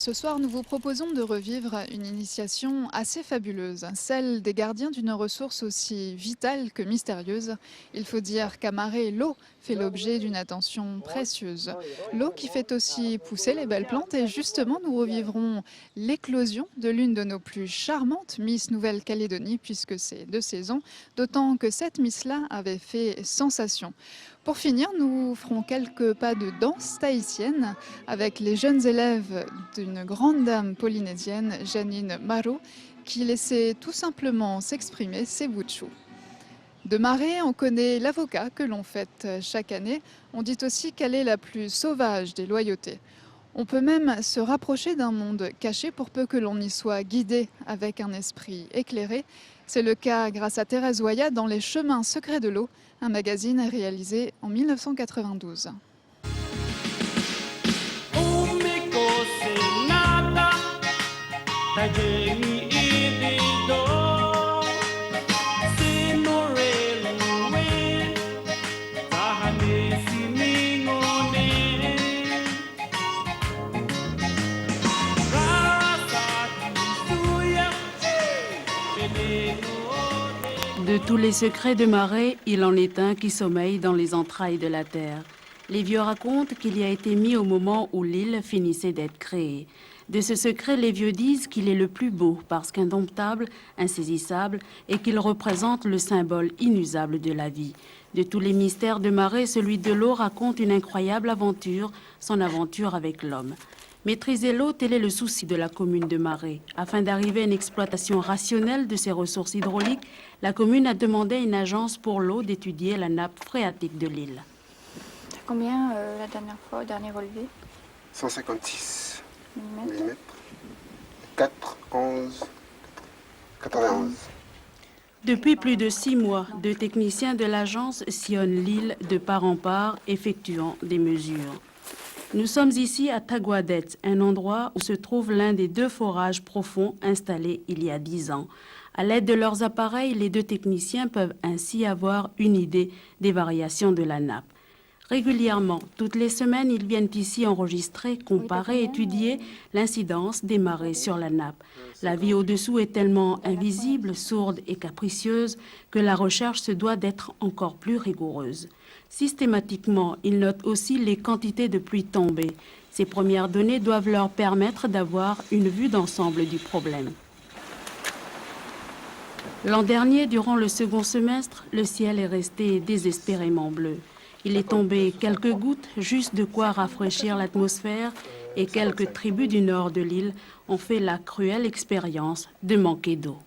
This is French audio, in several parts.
Ce soir, nous vous proposons de revivre une initiation assez fabuleuse, celle des gardiens d'une ressource aussi vitale que mystérieuse. Il faut dire qu'à Marée, l'eau fait l'objet d'une attention précieuse. L'eau qui fait aussi pousser les belles plantes et justement, nous revivrons l'éclosion de l'une de nos plus charmantes Miss Nouvelle-Calédonie puisque c'est de saison, d'autant que cette Miss-là avait fait sensation. Pour finir, nous ferons quelques pas de danse tahitienne avec les jeunes élèves d'une grande dame polynésienne, Janine Maro, qui laissait tout simplement s'exprimer ses bouts de chou. De Marée, on connaît l'avocat que l'on fête chaque année. On dit aussi qu'elle est la plus sauvage des loyautés. On peut même se rapprocher d'un monde caché pour peu que l'on y soit guidé avec un esprit éclairé. C'est le cas grâce à Thérèse Waya dans Les Chemins secrets de l'eau, un magazine réalisé en 1992. De tous les secrets de Marée, il en est un qui sommeille dans les entrailles de la terre. Les vieux racontent qu'il y a été mis au moment où l'île finissait d'être créée. De ce secret, les vieux disent qu'il est le plus beau parce qu'indomptable, insaisissable et qu'il représente le symbole inusable de la vie. De tous les mystères de Marée, celui de l'eau raconte une incroyable aventure, son aventure avec l'homme. Maîtriser l'eau, tel est le souci de la commune de Marée. Afin d'arriver à une exploitation rationnelle de ses ressources hydrauliques, la commune a demandé à une agence pour l'eau d'étudier la nappe phréatique de l'île. Combien la dernière fois, au dernier relevé? 156 mm. 4, 11, 91. Depuis plus de 6 mois, 2 techniciens de l'agence sillonnent l'île de part en part, effectuant des mesures. Nous sommes ici à Taguadet, un endroit où se trouve l'un des 2 forages profonds installés il y a 10 ans. À l'aide de leurs appareils, les 2 techniciens peuvent ainsi avoir une idée des variations de la nappe. Régulièrement, toutes les semaines, ils viennent ici enregistrer, comparer, étudier l'incidence des marées sur la nappe. La vie au-dessous est tellement invisible, sourde et capricieuse que la recherche se doit d'être encore plus rigoureuse. Systématiquement, ils notent aussi les quantités de pluie tombées. Ces premières données doivent leur permettre d'avoir une vue d'ensemble du problème. L'an dernier, durant le second semestre, le ciel est resté désespérément bleu. Il est tombé quelques gouttes, juste de quoi rafraîchir l'atmosphère, et quelques tribus du nord de l'île ont fait la cruelle expérience de manquer d'eau.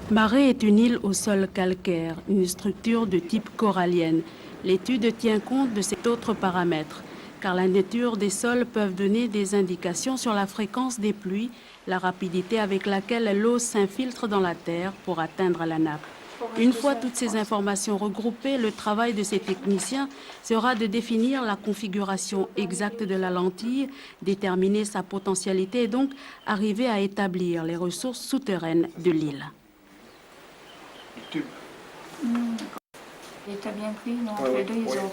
Marée est une île au sol calcaire, une structure de type corallienne. L'étude tient compte de cet autre paramètre, car la nature des sols peuvent donner des indications sur la fréquence des pluies, la rapidité avec laquelle l'eau s'infiltre dans la terre pour atteindre la nappe. Une fois toutes ces informations regroupées, le travail de ces techniciens sera de définir la configuration exacte de la lentille, déterminer sa potentialité et donc arriver à établir les ressources souterraines de l'île. Et t'as bien pris, non, entre les deux, il y a 0,82, donc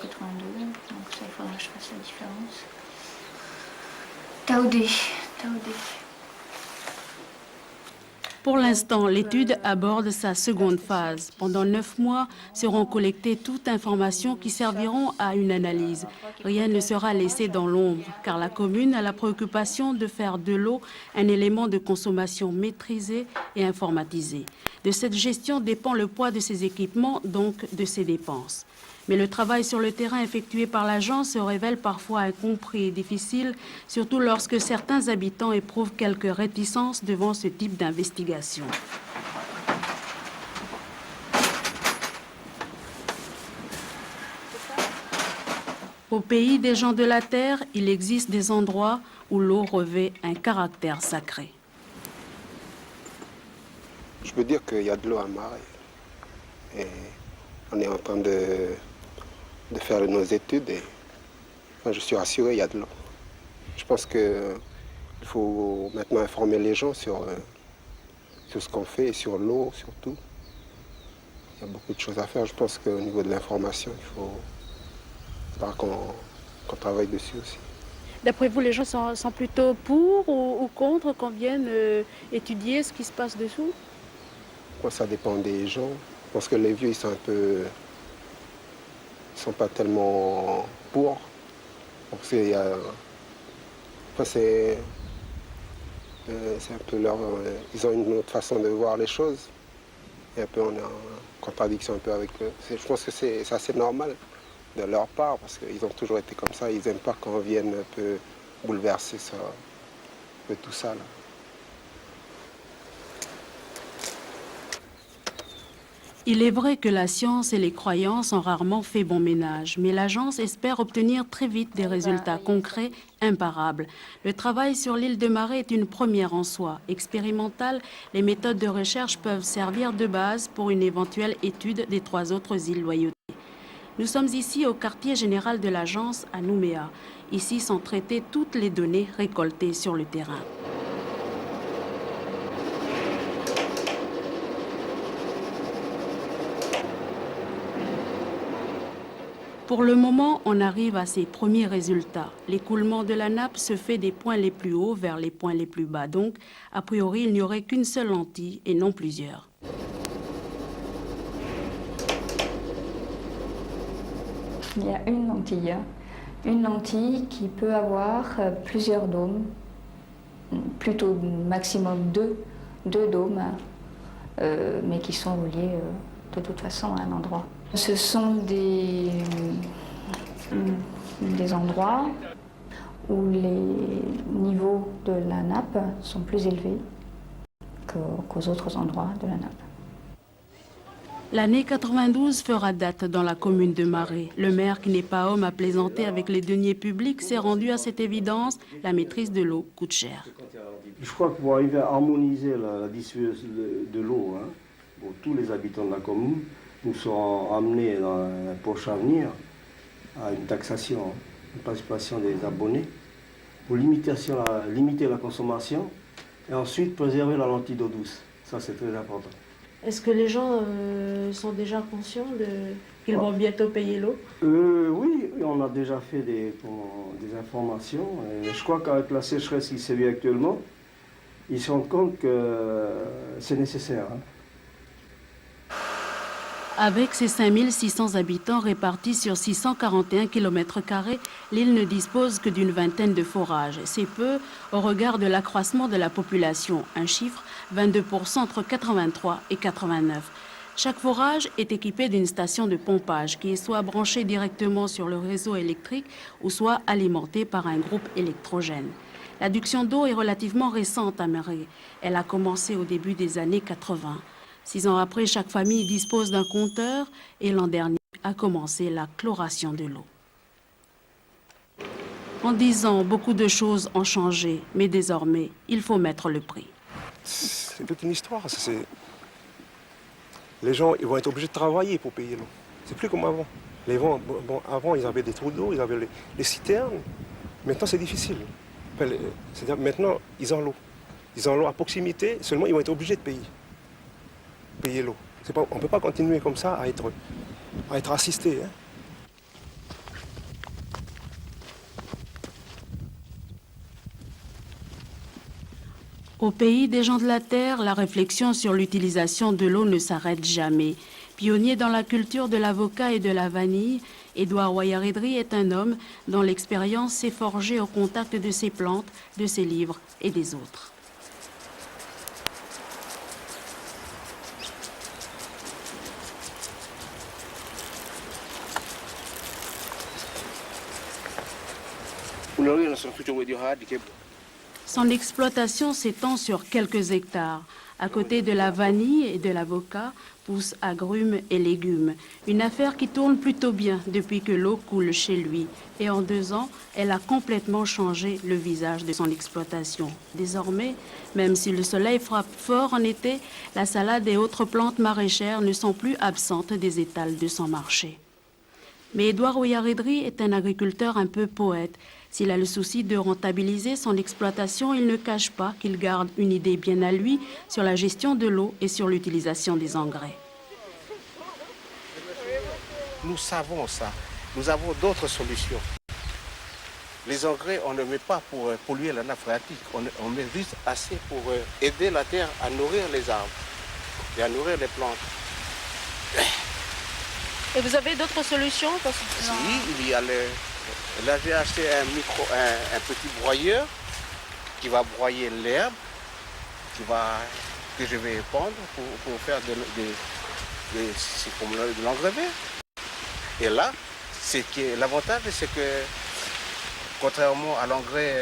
ça, il faudra que je fasse la différence. Taoudé. Pour l'instant, l'étude aborde sa seconde phase. Pendant 9 mois seront collectées toutes informations qui serviront à une analyse. Rien ne sera laissé dans l'ombre, car la commune a la préoccupation de faire de l'eau un élément de consommation maîtrisé et informatisé. De cette gestion dépend le poids de ses équipements, donc de ses dépenses. Mais le travail sur le terrain effectué par l'agence se révèle parfois incompris et difficile, surtout lorsque certains habitants éprouvent quelques réticences devant ce type d'investigation. Au pays des gens de la terre, il existe des endroits où l'eau revêt un caractère sacré. Je peux dire qu'il y a de l'eau à Marais. Et on est en train de faire nos études et enfin, je suis rassuré, il y a de l'eau. Je pense qu'il faut maintenant informer les gens sur ce qu'on fait et sur l'eau surtout. Il y a beaucoup de choses à faire. Je pense qu'au niveau de l'information, il faudra qu'on travaille dessus aussi. D'après vous, les gens sont plutôt pour ou contre qu'on vienne étudier ce qui se passe dessous? Moi, ça dépend des gens. Je pense que les vieux, ils sont pas tellement pour. Donc c'est un peu ils ont une autre façon de voir les choses. Et un peu on est en contradiction un peu avec eux. Je pense que c'est assez normal de leur part parce qu'ils ont toujours été comme ça. Ils n'aiment pas qu'on vienne un peu bouleverser ça, un peu tout ça là. Il est vrai que la science et les croyances ont rarement fait bon ménage, mais l'agence espère obtenir très vite des résultats concrets, imparables. Le travail sur l'île de Marais est une première en soi. Expérimentale, les méthodes de recherche peuvent servir de base pour une éventuelle étude des 3 autres îles Loyauté. Nous sommes ici au quartier général de l'agence à Nouméa. Ici sont traitées toutes les données récoltées sur le terrain. Pour le moment, on arrive à ces premiers résultats. L'écoulement de la nappe se fait des points les plus hauts vers les points les plus bas. Donc, a priori, il n'y aurait qu'une seule lentille et non plusieurs. Il y a une lentille qui peut avoir plusieurs dômes, plutôt maximum deux dômes, mais qui sont reliés de toute façon à un endroit. Ce sont des endroits où les niveaux de la nappe sont plus élevés qu'aux autres endroits de la nappe. L'année 92 fera date dans la commune de Marais. Le maire, qui n'est pas homme à plaisanter avec les deniers publics, s'est rendu à cette évidence. La maîtrise de l'eau coûte cher. Je crois que pour arriver à harmoniser la distribution de l'eau pour tous les habitants de la commune, nous serons amenés dans un prochain avenir à une taxation, une participation des abonnés pour limiter la consommation et ensuite préserver la lentille d'eau douce. Ça, c'est très important. Est-ce que les gens sont déjà conscients qu'ils vont bientôt payer l'eau? Oui, on a déjà fait des informations. Et je crois qu'avec la sécheresse qui sévit actuellement, ils se rendent compte que c'est nécessaire. Avec ses 5600 habitants répartis sur 641 km², l'île ne dispose que d'une vingtaine de forages. C'est peu au regard de l'accroissement de la population. Un chiffre, 22% entre 83 et 89. Chaque forage est équipé d'une station de pompage qui est soit branchée directement sur le réseau électrique ou soit alimentée par un groupe électrogène. L'adduction d'eau est relativement récente à Marais. Elle a commencé au début des années 80. 6 ans après, chaque famille dispose d'un compteur et l'an dernier a commencé la chloration de l'eau. En 10 ans, beaucoup de choses ont changé, mais désormais, il faut mettre le prix. C'est toute une histoire. Les gens ils vont être obligés de travailler pour payer l'eau. C'est plus comme avant. Avant, ils avaient des trous d'eau, ils avaient les citernes. Maintenant, c'est difficile. C'est-à-dire, maintenant, ils ont l'eau. Ils ont l'eau à proximité, seulement ils vont être obligés de payer l'eau. On ne peut pas continuer comme ça à être assisté. Au pays des gens de la terre, la réflexion sur l'utilisation de l'eau ne s'arrête jamais. Pionnier dans la culture de l'avocat et de la vanille, Édouard Wayaredri est un homme dont l'expérience s'est forgée au contact de ses plantes, de ses livres et des autres. Son Son exploitation s'étend sur quelques hectares. À côté de la vanille et de l'avocat, poussent agrumes et légumes. Une affaire qui tourne plutôt bien depuis que l'eau coule chez lui. Et en 2 ans, elle a complètement changé le visage de son exploitation. Désormais, même si le soleil frappe fort en été, la salade et autres plantes maraîchères ne sont plus absentes des étals de son marché. Mais Édouard Ouyaredri est un agriculteur un peu poète. S'il a le souci de rentabiliser son exploitation, il ne cache pas qu'il garde une idée bien à lui sur la gestion de l'eau et sur l'utilisation des engrais. Nous savons ça. Nous avons d'autres solutions. Les engrais, on ne met pas pour polluer la nappe phréatique. On met juste assez pour aider la terre à nourrir les arbres et à nourrir les plantes. Et vous avez d'autres solutions Si, il y a là, j'ai acheté un petit broyeur qui va broyer l'herbe, que je vais épandre pour faire c'est comme de l'engrais vert. Et là, l'avantage, c'est que contrairement à l'engrais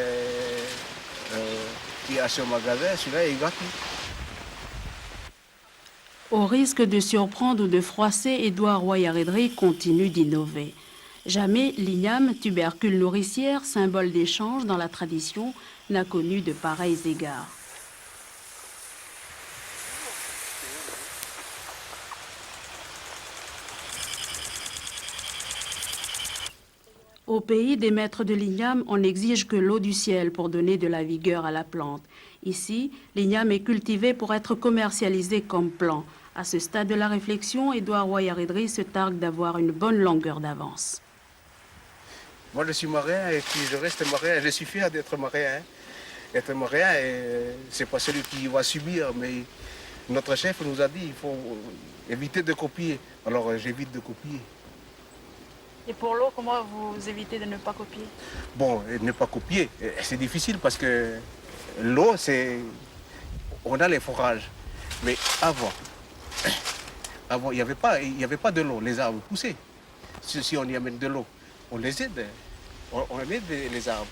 qui est acheté au magasin, celui-là est gratuit. Au risque de surprendre ou de froisser, Édouard Ouyaredri continue d'innover. Jamais l'igname, tubercule nourricière, symbole d'échange dans la tradition, n'a connu de pareils égards. Au pays des maîtres de l'igname, on n'exige que l'eau du ciel pour donner de la vigueur à la plante. Ici, l'igname est cultivé pour être commercialisé comme plant. À ce stade de la réflexion, Édouard Ouyaredri se targue d'avoir une bonne longueur d'avance. Moi, je suis marin et puis je reste marin. Je suis fier d'être marin. Être marin, c'est pas celui qui va subir, mais notre chef nous a dit qu'il faut éviter de copier. Alors, j'évite de copier. Et pour l'eau, comment vous évitez de ne pas copier? Bon, ne pas copier, c'est difficile parce que l'eau, on a les forages. Mais avant, il n'y avait pas de l'eau, les arbres poussaient. Si on y amène de l'eau, on les aide, on aide les arbres.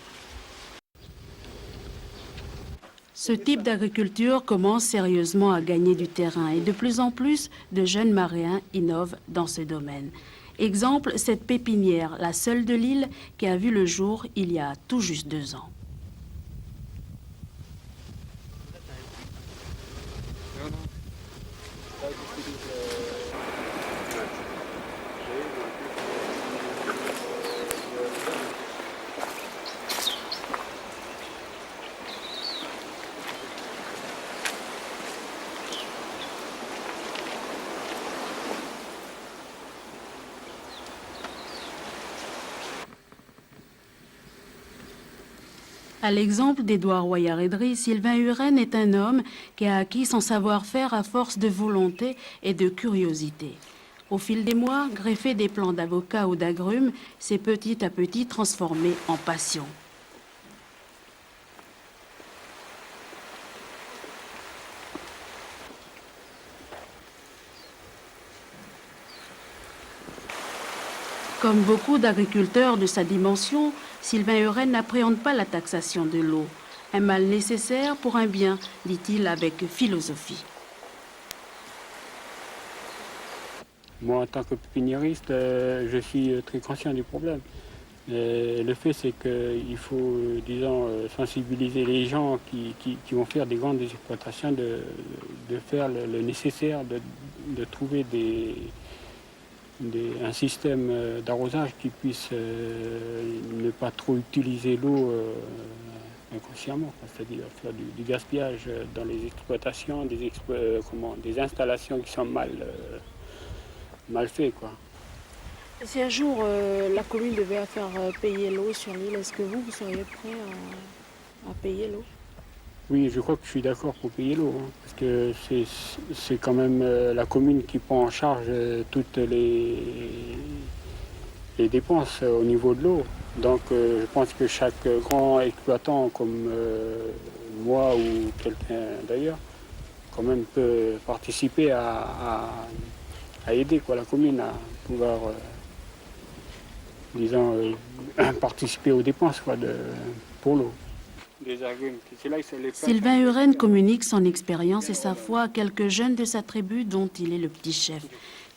Ce type d'agriculture commence sérieusement à gagner du terrain et de plus en plus de jeunes marins innovent dans ce domaine. Exemple, cette pépinière, la seule de l'île, qui a vu le jour il y a tout juste 2 ans. À l'exemple d'Édouard Ouyaredri, Sylvain Huren est un homme qui a acquis son savoir-faire à force de volonté et de curiosité. Au fil des mois, greffer des plants d'avocat ou d'agrumes s'est petit à petit transformé en passion. Comme beaucoup d'agriculteurs de sa dimension, Sylvain Huren n'appréhende pas la taxation de l'eau. Un mal nécessaire pour un bien, dit-il avec philosophie. Moi, en tant que pépiniériste, je suis très conscient du problème. Le fait, c'est qu'il faut, disons, sensibiliser les gens qui vont faire des grandes exploitations, de faire le nécessaire, de trouver un système d'arrosage qui puisse ne pas trop utiliser l'eau inconsciemment, c'est-à-dire faire du gaspillage dans les exploitations, des installations qui sont mal faites, quoi. Si un jour la commune devait faire payer l'eau sur l'île, est-ce que vous seriez prêt à payer l'eau? Oui, je crois que je suis d'accord pour payer l'eau, hein, parce que c'est quand même la commune qui prend en charge toutes les dépenses au niveau de l'eau. Donc je pense que chaque grand exploitant comme moi ou quelqu'un d'ailleurs, quand même peut participer à aider la commune à pouvoir, disons, participer aux dépenses pour l'eau. des agrumes. C'est là que c'est les plantes. Sylvain Huren communique son expérience et sa foi à quelques jeunes de sa tribu dont il est le petit chef.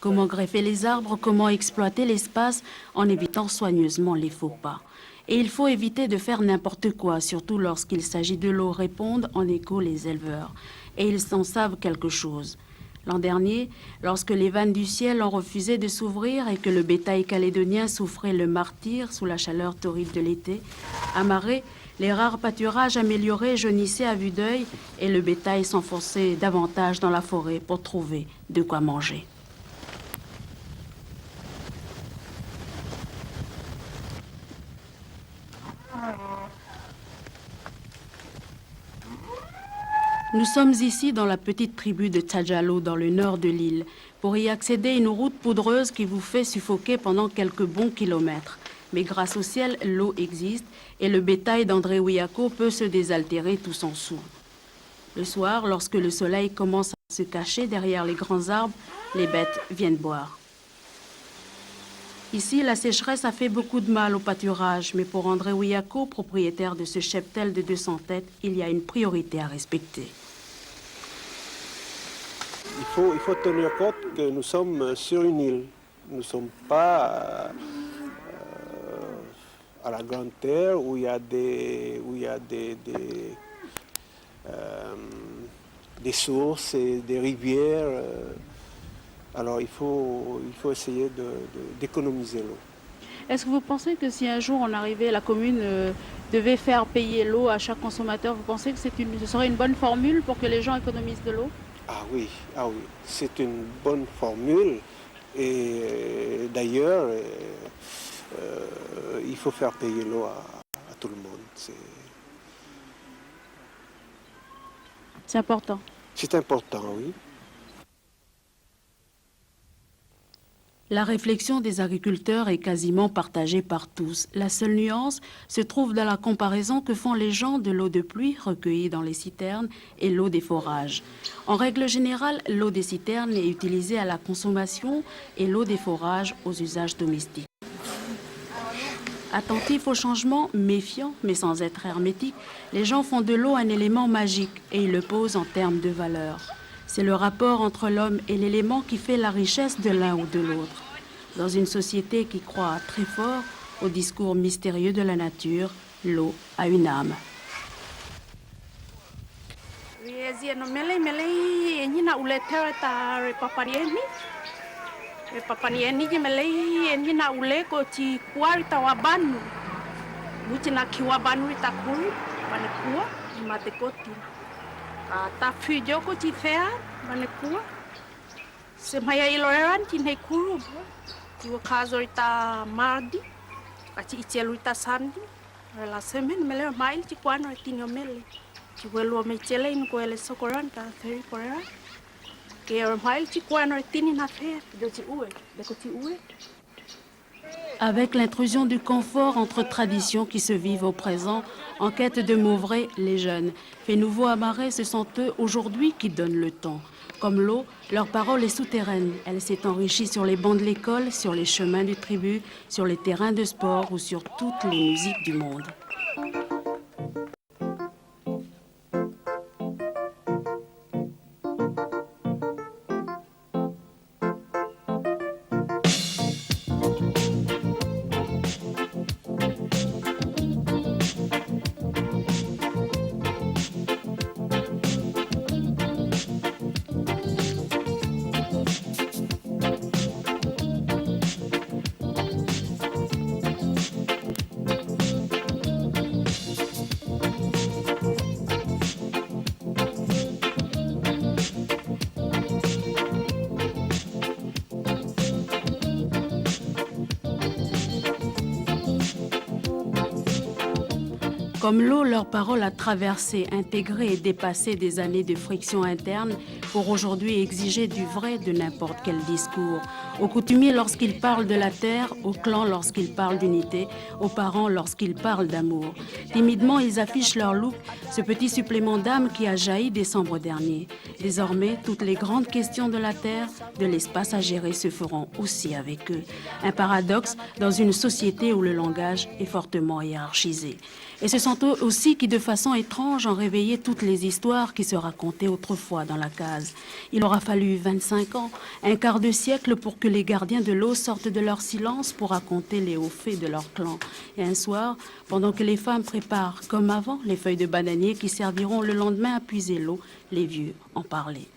Comment greffer les arbres, comment exploiter l'espace en évitant soigneusement les faux pas. Et il faut éviter de faire n'importe quoi, surtout lorsqu'il s'agit de l'eau, répondent en écho les éleveurs. Et ils en savent quelque chose. L'an dernier, lorsque les vannes du ciel ont refusé de s'ouvrir et que le bétail calédonien souffrait le martyre sous la chaleur torride de l'été, à Maré, les rares pâturages améliorés jaunissaient à vue d'œil et le bétail s'enfonçait davantage dans la forêt pour trouver de quoi manger. Nous sommes ici dans la petite tribu de Tadjalo, dans le nord de l'île. Pour y accéder, une route poudreuse qui vous fait suffoquer pendant quelques bons kilomètres. Mais grâce au ciel, l'eau existe et le bétail d'André Ouiako peut se désaltérer tous en dessous. Le soir, lorsque le soleil commence à se cacher derrière les grands arbres, les bêtes viennent boire. Ici, la sécheresse a fait beaucoup de mal au pâturage, mais pour André Ouiako, propriétaire de ce cheptel de 200 têtes, il y a une priorité à respecter. Il faut tenir compte que nous sommes sur une île. Nous ne sommes pas à la grande terre où il y a des sources et des rivières. Alors il faut essayer d'économiser l'eau. Est-ce que vous pensez que si un jour on arrivait, la commune devait faire payer l'eau à chaque consommateur, vous pensez que ce serait une bonne formule pour que les gens économisent de l'eau? Ah oui, c'est une bonne formule. Et d'ailleurs, il faut faire payer l'eau à tout le monde. C'est important. C'est important, oui. La réflexion des agriculteurs est quasiment partagée par tous. La seule nuance se trouve dans la comparaison que font les gens de l'eau de pluie recueillie dans les citernes et l'eau des forages. En règle générale, l'eau des citernes est utilisée à la consommation et l'eau des forages aux usages domestiques. Attentifs au changement, méfiants mais sans être hermétiques, les gens font de l'eau un élément magique et ils le posent en termes de valeur. C'est le rapport entre l'homme et l'élément qui fait la richesse de l'un ou de l'autre. Dans une société qui croit très fort au discours mystérieux de la nature, l'eau a une âme. Ta fujo ko ti fea bane kua se maya iloran ti nei kuru ti o kazo ita mardi ati itelu ita sandi la semen mele mail ti kwano ti ngomele ti welo me chele in ko ele sokoran ta feri korera ke mail ti kwano ti ni na fe do ti uwe de ko ti uwe. Avec l'intrusion du confort entre traditions qui se vivent au présent, en quête de mots vrais, les jeunes, faits nouveaux à Maré, ce sont eux aujourd'hui qui donnent le ton. Comme l'eau, leur parole est souterraine. Elle s'est enrichie sur les bancs de l'école, sur les chemins du tribu, sur les terrains de sport ou sur toutes les musiques du monde. Comme l'eau, leur parole a traversé, intégré et dépassé des années de friction interne, pour aujourd'hui exiger du vrai de n'importe quel discours. Aux coutumiers lorsqu'ils parlent de la terre, aux clans lorsqu'ils parlent d'unité, aux parents lorsqu'ils parlent d'amour. Timidement, ils affichent leur look, ce petit supplément d'âme qui a jailli décembre dernier. Désormais, toutes les grandes questions de la terre, de l'espace à gérer se feront aussi avec eux. Un paradoxe dans une société où le langage est fortement hiérarchisé. Et ce sont eux aussi qui, de façon étrange, ont réveillé toutes les histoires qui se racontaient autrefois dans la case. Il aura fallu 25 ans, un quart de siècle pour que les gardiens de l'eau sortent de leur silence pour raconter les hauts faits de leur clan. Et un soir, pendant que les femmes préparent, comme avant, les feuilles de bananier qui serviront le lendemain à puiser l'eau, les vieux en parlaient.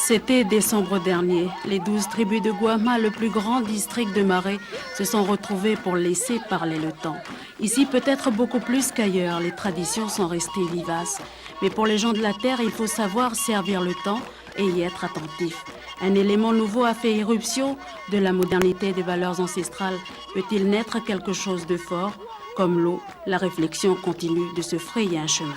C'était décembre dernier. Les 12 tribus de Guama, le plus grand district de Maré, se sont retrouvées pour laisser parler le temps. Ici, peut-être beaucoup plus qu'ailleurs, les traditions sont restées vivaces. Mais pour les gens de la terre, il faut savoir servir le temps et y être attentif. Un élément nouveau a fait irruption. De la modernité des valeurs ancestrales peut-il naître quelque chose de fort? Comme l'eau, la réflexion continue de se frayer un chemin.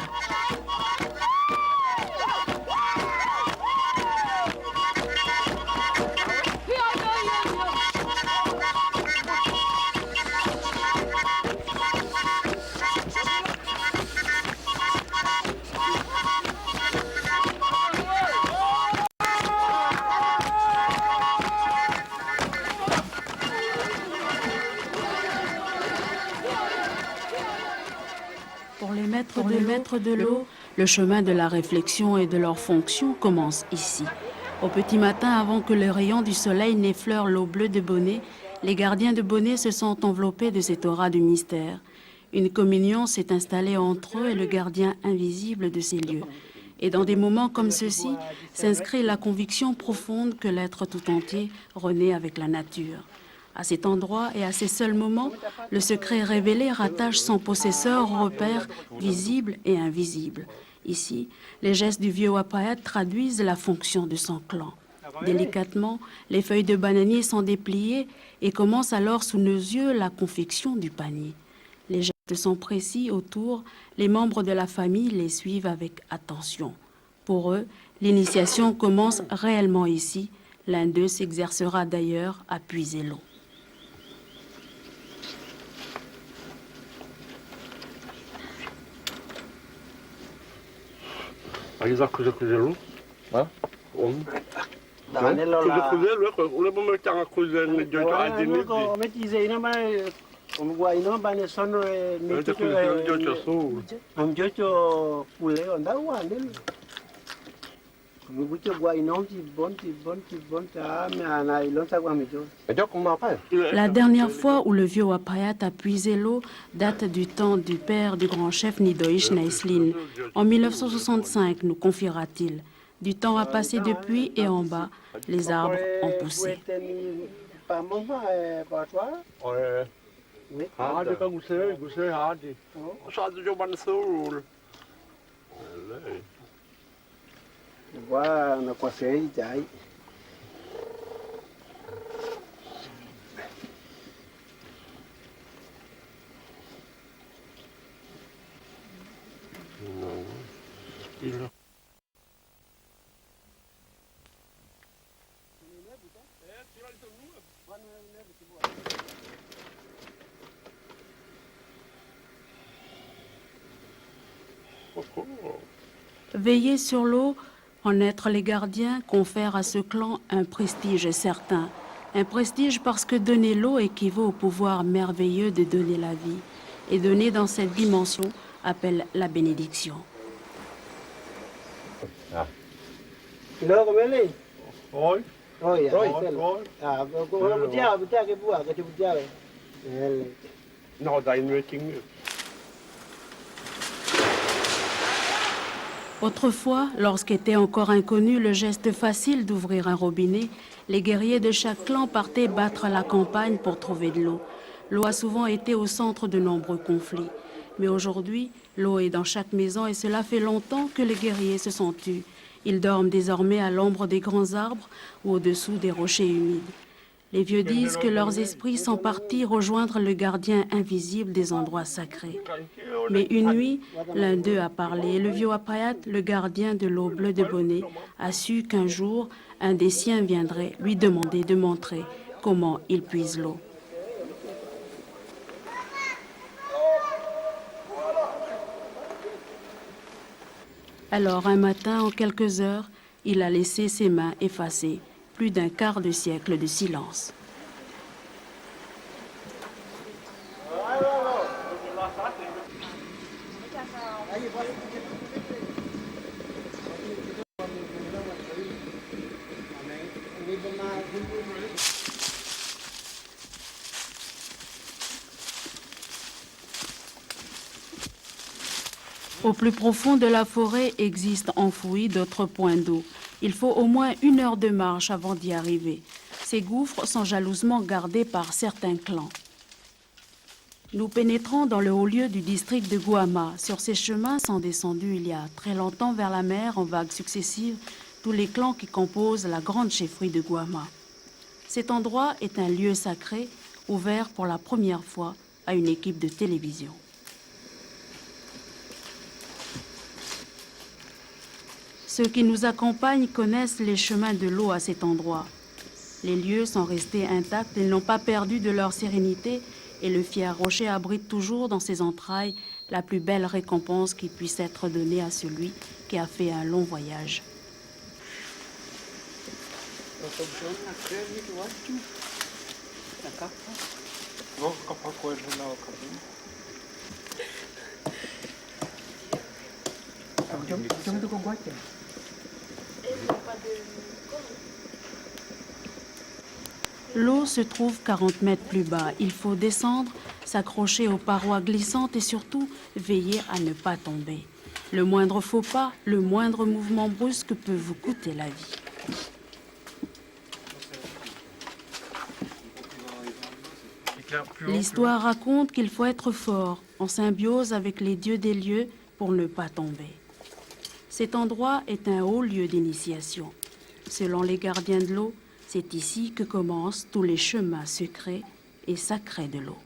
Pour les maîtres de l'eau, le chemin de la réflexion et de leur fonction commence ici. Au petit matin, avant que le rayon du soleil n'effleure l'eau bleue de Boné, les gardiens de Boné se sont enveloppés de cette aura du mystère. Une communion s'est installée entre eux et le gardien invisible de ces lieux. Et dans des moments comme ceux-ci, s'inscrit la conviction profonde que l'être tout entier renaît avec la nature. À cet endroit et à ces seuls moments, le secret révélé rattache son possesseur aux repères visibles et invisibles. Ici, les gestes du vieux Wapayat traduisent la fonction de son clan. Délicatement, les feuilles de bananier sont dépliées et commence alors sous nos yeux la confection du panier. Les gestes sont précis autour, les membres de la famille les suivent avec attention. Pour eux, l'initiation commence réellement ici. L'un d'eux s'exercera d'ailleurs à puiser l'eau. La dernière fois où le vieux Wapayat a puisé l'eau date du temps du père du grand chef Nidoish Naislin. En 1965, nous confiera-t-il. Du temps a passé depuis et en bas, les arbres ont poussé. Veiller sur l'eau, en être les gardiens, confère à ce clan un prestige certain. Un prestige parce que donner l'eau équivaut au pouvoir merveilleux de donner la vie. Et donner dans cette dimension appelle la bénédiction. Autrefois, lorsqu'était encore inconnu le geste facile d'ouvrir un robinet, les guerriers de chaque clan partaient battre la campagne pour trouver de l'eau. L'eau a souvent été au centre de nombreux conflits. Mais aujourd'hui, l'eau est dans chaque maison et cela fait longtemps que les guerriers se sont tus. Ils dorment désormais à l'ombre des grands arbres ou au-dessous des rochers humides. Les vieux disent que leurs esprits sont partis rejoindre le gardien invisible des endroits sacrés. Mais une nuit, l'un d'eux a parlé et le vieux Wapayat, le gardien de l'eau bleue de Bonnet, a su qu'un jour, un des siens viendrait lui demander de montrer comment il puise l'eau. Alors, un matin, en quelques heures, il a laissé ses mains effacées. Plus d'un quart de siècle de silence. Au plus profond de la forêt existent enfouis d'autres points d'eau. Il faut au moins 1 heure de marche avant d'y arriver. Ces gouffres sont jalousement gardés par certains clans. Nous pénétrons dans le haut lieu du district de Guama. Sur ces chemins sont descendus il y a très longtemps vers la mer en vagues successives tous les clans qui composent la grande chefferie de Guama. Cet endroit est un lieu sacré ouvert pour la première fois à une équipe de télévision. Ceux qui nous accompagnent connaissent les chemins de l'eau à cet endroit. Les lieux sont restés intacts, ils n'ont pas perdu de leur sérénité et le fier rocher abrite toujours dans ses entrailles la plus belle récompense qui puisse être donnée à celui qui a fait un long voyage. L'eau se trouve 40 mètres plus bas. Il faut descendre, s'accrocher aux parois glissantes et surtout veiller à ne pas tomber. Le moindre faux pas, le moindre mouvement brusque peut vous coûter la vie. L'histoire raconte qu'il faut être fort, en symbiose avec les dieux des lieux pour ne pas tomber. Cet endroit est un haut lieu d'initiation. Selon les gardiens de l'eau, c'est ici que commencent tous les chemins secrets et sacrés de l'eau.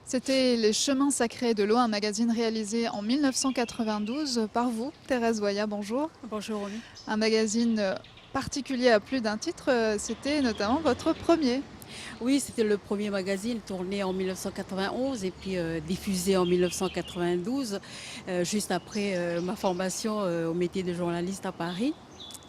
C'était Les Chemins sacrés de l'eau, un magazine réalisé en 1992 par vous, Thérèse Voya, bonjour. Bonjour Romy. Un magazine particulier à plus d'un titre, c'était notamment votre premier. Oui, c'était le premier magazine tourné en 1991 et puis diffusé en 1992, juste après ma formation au métier de journaliste à Paris.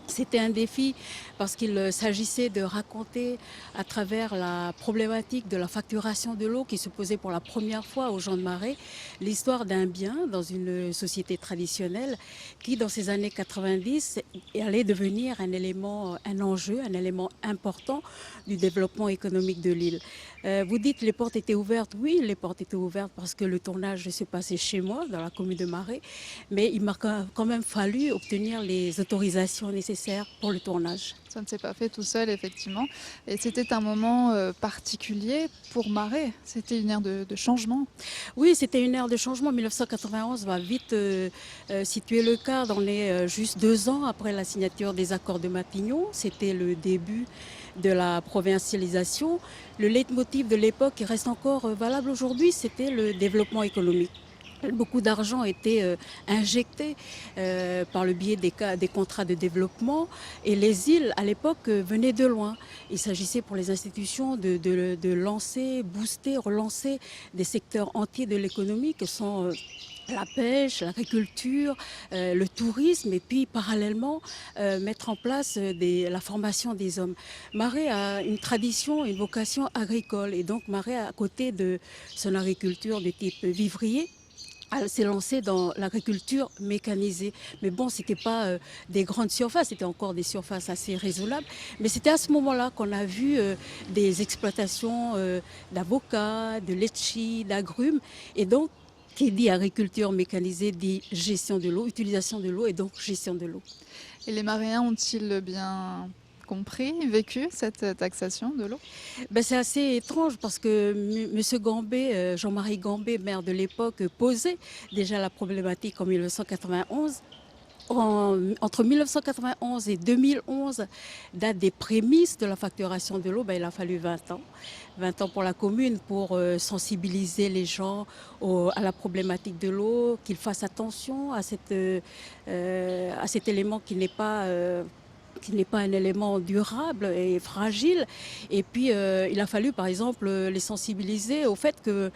C'était un défi parce qu'il s'agissait de raconter à travers la problématique de la facturation de l'eau qui se posait pour la première fois aux gens de Marais, l'histoire d'un bien dans une société traditionnelle qui, dans ces années 90, allait devenir un élément, un enjeu, un élément important du développement économique de l'île. Vous dites les portes étaient ouvertes. Oui, les portes étaient ouvertes parce que le tournage se passait chez moi, dans la commune de Marais, mais il m'a quand même fallu obtenir les autorisations nécessaires pour le tournage. Ça ne s'est pas fait tout seul, effectivement. Et c'était un moment particulier pour Marais. C'était une ère de changement. Oui, c'était une ère de changement. 1991 va vite situer le cadre. On est juste 2 ans après la signature des accords de Matignon. C'était le début de la provincialisation. Le leitmotiv de l'époque, qui reste encore valable aujourd'hui, c'était le développement économique. Beaucoup d'argent était injecté par le biais des contrats de développement et les îles à l'époque venaient de loin. Il s'agissait pour les institutions de lancer, booster, relancer des secteurs entiers de l'économie que sont la pêche, l'agriculture, le tourisme et puis parallèlement mettre en place la formation des hommes. Marais a une tradition, une vocation agricole et donc Marais, à côté de son agriculture de type vivrier, elle s'est lancée dans l'agriculture mécanisée. Mais bon, ce n'était pas des grandes surfaces, c'était encore des surfaces assez raisonnables. Mais c'était à ce moment-là qu'on a vu des exploitations d'avocats, de litchis, d'agrumes. Et donc, qui dit agriculture mécanisée dit gestion de l'eau, utilisation de l'eau et donc gestion de l'eau. Et les Maréens ont-ils bien compris, vécu cette taxation de l'eau? C'est assez étrange parce que M. Gambé, Jean-Marie Gambé, maire de l'époque, posait déjà la problématique en 1991. Entre 1991 et 2011, date des prémices de la facturation de l'eau, il a fallu 20 ans. 20 ans pour la commune pour sensibiliser les gens à la problématique de l'eau, qu'ils fassent attention à cet élément qui n'est pas un élément durable et fragile. Et puis, il a fallu, par exemple, les sensibiliser au fait que,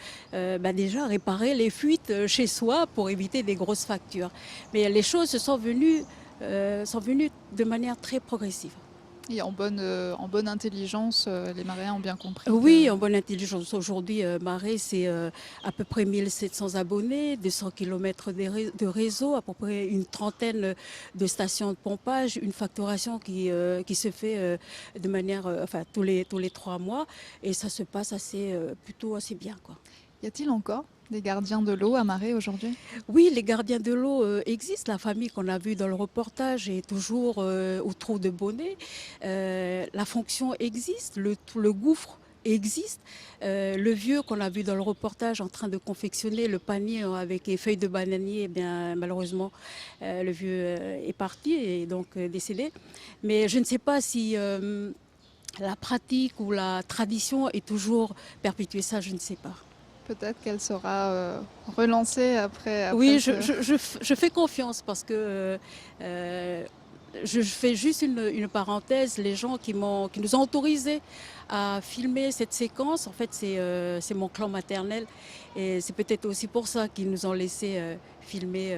déjà, réparer les fuites chez soi pour éviter des grosses factures. Mais les choses sont venues de manière très progressive. Et en bonne intelligence, les Maréens ont bien compris. Oui, en bonne intelligence. Aujourd'hui, Marais, c'est à peu près 1700 abonnés, 200 km de réseau, à peu près une trentaine de stations de pompage, une facturation qui se fait de manière, tous les 3 mois. Et ça se passe plutôt assez bien, quoi. Y a-t-il encore des gardiens de l'eau à Marais aujourd'hui? Oui, les gardiens de l'eau existent. La famille qu'on a vue dans le reportage est toujours au trou de Bonnet. La fonction existe, le gouffre existe. Le vieux qu'on a vu dans le reportage en train de confectionner le panier avec les feuilles de bananier, eh bien, malheureusement, le vieux est parti et donc décédé. Mais je ne sais pas si la pratique ou la tradition est toujours perpétuée. Ça, je ne sais pas. Peut-être qu'elle sera relancée après Oui, ce- je fais confiance parce que je fais juste une parenthèse. Les gens qui nous ont autorisés à filmer cette séquence, en fait, c'est mon clan maternel. Et c'est peut-être aussi pour ça qu'ils nous ont laissé filmer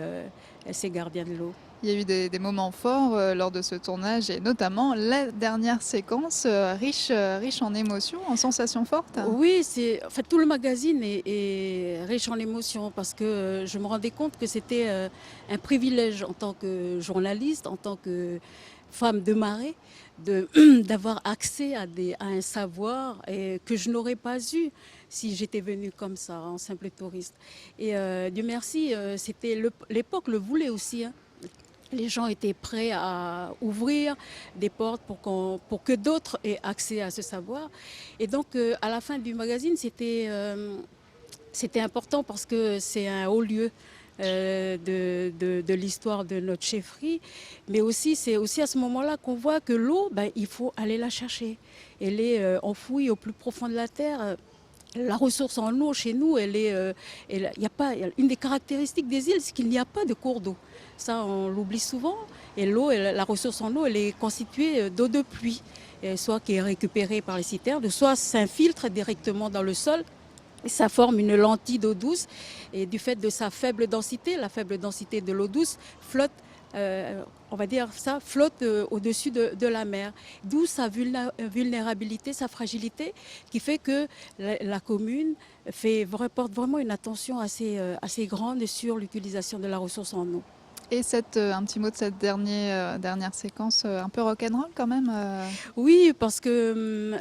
ces gardiens de l'eau. Il y a eu des moments forts lors de ce tournage et notamment la dernière séquence riche en émotions, en sensations fortes. Oui, en fait, tout le magazine est riche en émotions parce que je me rendais compte que c'était un privilège en tant que journaliste, en tant que femme de Marais, d'avoir accès à un savoir que je n'aurais pas eu si j'étais venue comme ça, en simple touriste. Et Dieu merci, l'époque le voulait aussi, hein. Les gens étaient prêts à ouvrir des portes pour que d'autres aient accès à ce savoir. Et donc, à la fin du magazine, c'était important parce que c'est un haut lieu de l'histoire de notre chefferie. Mais aussi, c'est aussi à ce moment-là qu'on voit que l'eau, il faut aller la chercher. Elle est enfouie au plus profond de la terre. La ressource en eau chez nous, une des caractéristiques des îles, c'est qu'il n'y a pas de cours d'eau. Ça, on l'oublie souvent. Et la ressource en eau, elle est constituée d'eau de pluie, soit qui est récupérée par les citernes, soit s'infiltre directement dans le sol. Et ça forme une lentille d'eau douce. Et du fait de sa faible densité, la faible densité de l'eau douce flotte. On va dire ça, flotte au-dessus de la mer. D'où sa vulnérabilité, sa fragilité, qui fait que la commune porte vraiment une attention assez grande sur l'utilisation de la ressource en eau. Et un petit mot de cette dernière séquence un peu rock'n'roll quand même. Oui, parce que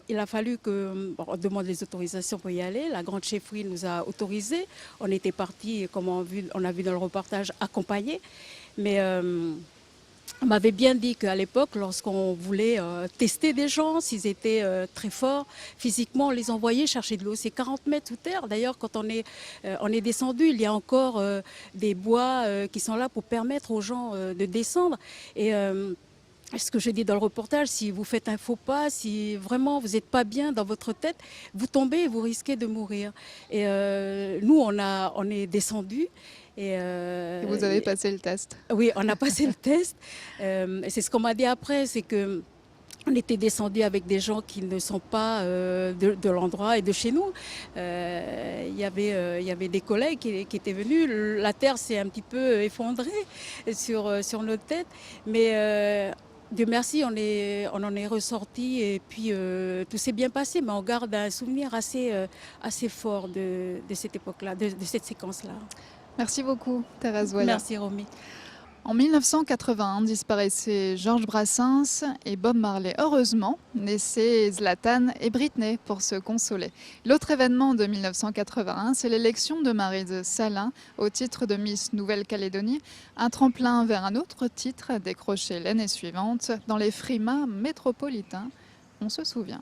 il a fallu on demande les autorisations pour y aller. La grande chefferie nous a autorisés. On était partis, comme on a vu dans le reportage, accompagnés. Mais on m'avait bien dit qu'à l'époque, lorsqu'on voulait tester des gens, s'ils étaient très forts physiquement, on les envoyait chercher de l'eau. C'est 40 mètres sous terre. D'ailleurs, quand on est descendu, il y a encore des bois qui sont là pour permettre aux gens de descendre. Et ce que je dis dans le reportage, si vous faites un faux pas, si vraiment vous n'êtes pas bien dans votre tête, vous tombez et vous risquez de mourir. Et nous, on est descendus. Et vous avez passé le test. Oui, on a passé le test. C'est ce qu'on m'a dit après, c'est que on était descendus avec des gens qui ne sont pas de l'endroit et de chez nous. Il y avait des collègues qui étaient venus. La terre s'est un petit peu effondrée sur notre tête. Mais Dieu merci, on en est ressorti et puis tout s'est bien passé. Mais on garde un souvenir assez fort de cette époque-là, de cette séquence-là. Merci beaucoup, Thérèse Ouellet. Merci, Romy. En 1981, disparaissaient Georges Brassens et Bob Marley. Heureusement, naissaient Zlatan et Britney pour se consoler. L'autre événement de 1981, c'est l'élection de Maryse Salin au titre de Miss Nouvelle-Calédonie. Un tremplin vers un autre titre décroché l'année suivante dans les frimas métropolitains. On se souvient.